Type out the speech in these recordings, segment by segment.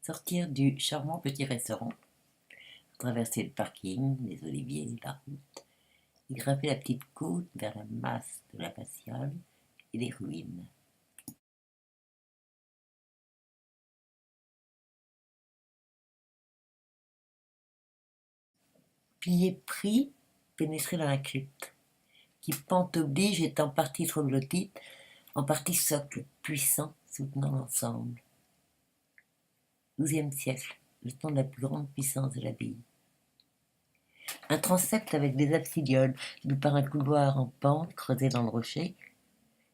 Sortir du charmant petit restaurant, traverser le parking, les oliviers, la route, et grimper la petite côte vers la masse de l'abbatiale et les ruines. Pied pris, pénétrer dans la crypte, qui pente oblige est en partie troglodyte, en partie socle puissant soutenant l'ensemble. 12e siècle, le temps de la plus grande puissance de l'abbaye. Un transept avec des absidioles, d'où par un couloir en pente creusé dans le rocher,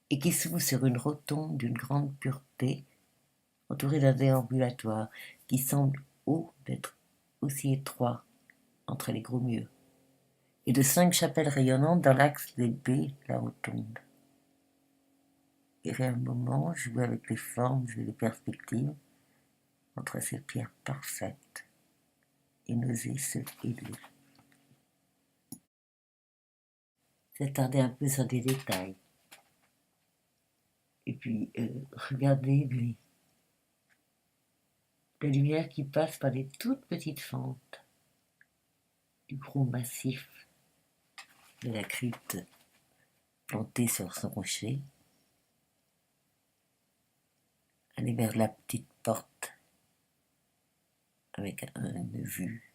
et qui s'ouvre sur une rotonde d'une grande pureté, entourée d'un déambulatoire qui semble haut d'être aussi étroit entre les gros murs, et de 5 chapelles rayonnantes dans l'axe des baies de la rotonde. Et un moment, jouer avec les formes et les perspectives entre ces pierres parfaites et n'oser se élever. S'attarder un peu sur des détails. Et puis, regarder la lumière qui passe par des toutes petites fentes du gros massif de la crypte plantée sur son rocher. Aller vers la petite porte avec une vue.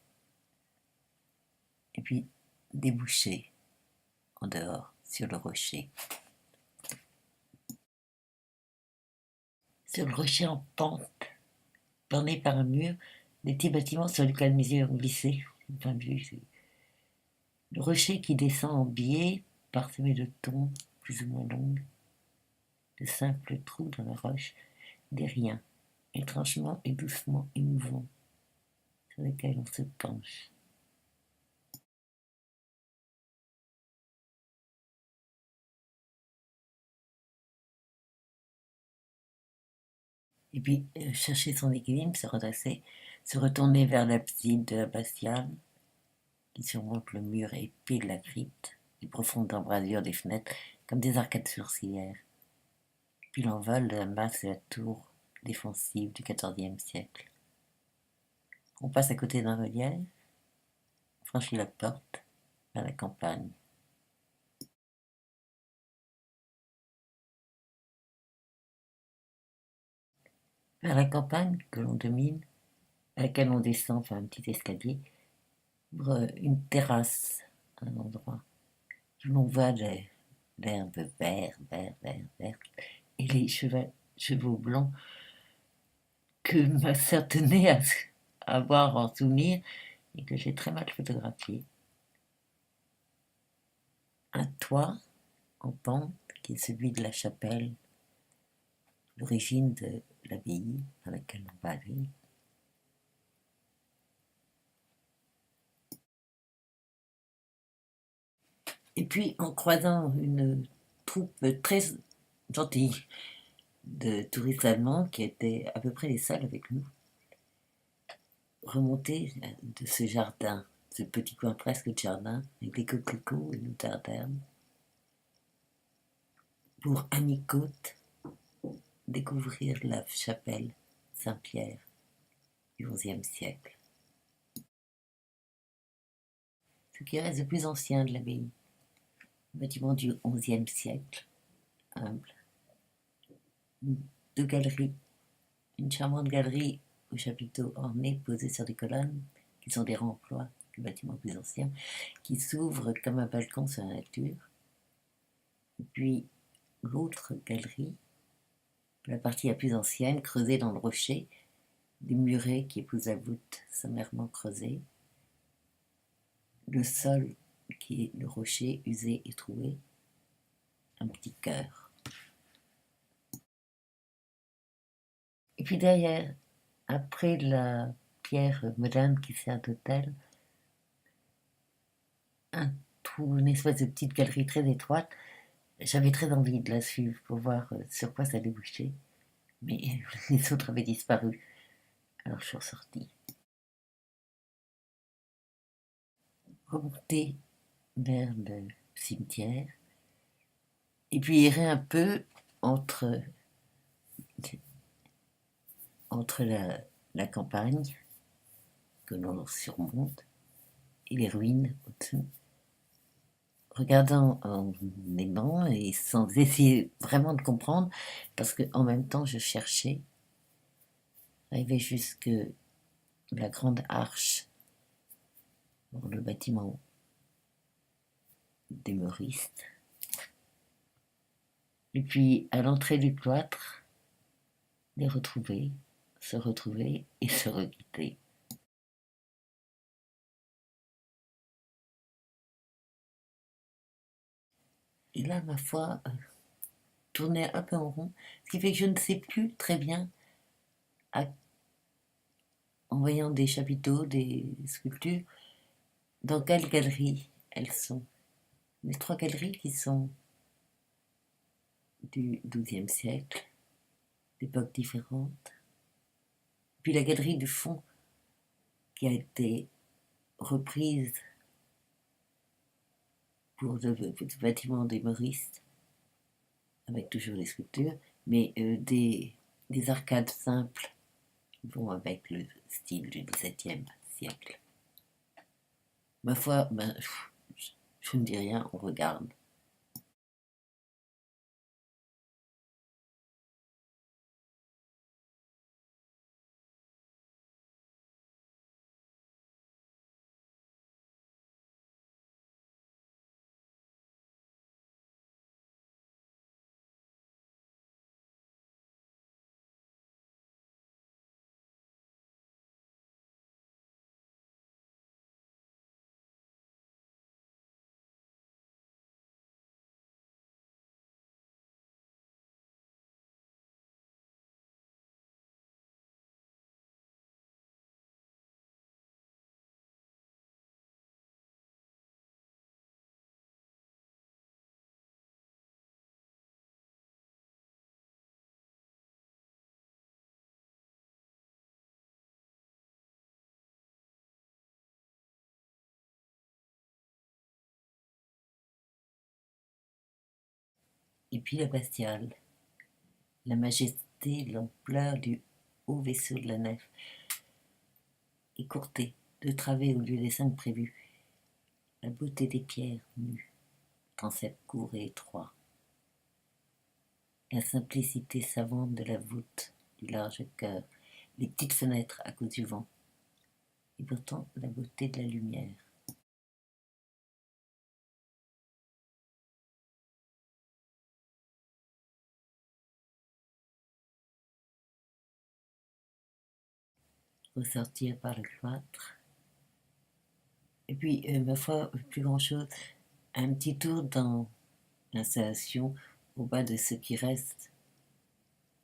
Et puis déboucher en dehors sur le rocher. Sur le rocher en pente, borné par un mur, des petits bâtiments sur lesquels mes yeux ont glissé. Le rocher qui descend en biais, parsemé de tons plus ou moins longs, de simples trous dans la roche, des riens, étrangement et doucement émouvants, sur lesquels on se penche. Et puis chercher son équilibre, se redresser, se retourner vers l'abside de l'abbatiale, qui surmonte le mur épais de la crypte, les profondes embrasures des fenêtres, comme des arcades sourcilières. Puis l'envol de la masse de la tour défensive du XIVe siècle. On passe à côté d'un relief, franchit la porte vers la campagne. Vers la campagne que l'on domine, à laquelle on descend par un petit escalier, ouvre une terrasse à un endroit où l'on voit l'herbe verte, et les chevaux blancs que ma sœur tenait à avoir en souvenir et que j'ai très mal photographié. Un toit en pente qui est celui de la chapelle, l'origine de l'abbaye dans laquelle on va aller. Et puis en croisant une troupe très gentille de touristes allemands qui étaient à peu près les seuls avec nous, remonter de ce jardin, ce petit coin presque de jardin, avec les coquelicots et nos terres d'herbe, pour à mi-côte découvrir la chapelle Saint-Pierre du XIe siècle. Ce qui reste le plus ancien de l'abbaye, un bâtiment du XIe siècle, humble. 2 galeries, une charmante galerie aux chapiteaux ornés posés sur des colonnes, qui sont des remplois du bâtiment plus ancien, qui s'ouvre comme un balcon sur la nature. Et puis l'autre galerie, la partie la plus ancienne, creusée dans le rocher, des murets qui épousent la voûte sommairement creusée, le sol qui est le rocher usé et troué, un petit cœur. Et puis derrière, après la pierre moderne qui sert d'hôtel, un trou, une espèce de petite galerie très étroite. J'avais très envie de la suivre pour voir sur quoi ça débouchait, mais les autres avaient disparu, alors je suis ressortie. Remonter vers le cimetière, et puis errer un peu entre la campagne que l'on surmonte et les ruines au-dessus, regardant en aimant et sans essayer vraiment de comprendre, parce qu'en même temps je cherchais, arrivé jusque la grande arche pour le bâtiment des Meuristes, et puis à l'entrée du cloître, les retrouver, se retrouver et se requitter. Et là, ma foi, tournait un peu en rond, ce qui fait que je ne sais plus très bien, en voyant des chapiteaux, des sculptures, dans quelle galerie elles sont. Les trois galeries qui sont du XIIe siècle, d'époques différentes. Puis la galerie du fond qui a été reprise pour le bâtiment des Meuristes, avec toujours les sculptures, mais des arcades simples vont avec le style du XVIIe siècle. Ma foi, ben, je ne dis rien, on regarde. Et puis la Bastille, la majesté, l'ampleur du haut vaisseau de la nef, écourté, de travées au lieu des 5 prévus, la beauté des pierres nues, transept court et étroit, la simplicité savante de la voûte du large chœur, les petites fenêtres à cause du vent, et pourtant la beauté de la lumière. Ressortir par le cloître, et puis, ma foi, plus grand-chose, un petit tour dans l'installation au bas de ce qui reste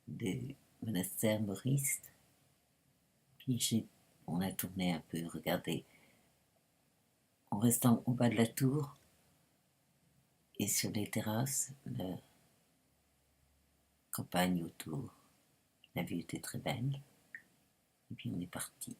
des monastères mauristes. Puis on a tourné un peu, regardé, en restant au bas de la tour et sur les terrasses, la campagne autour. La vue était très belle, et puis on est parti.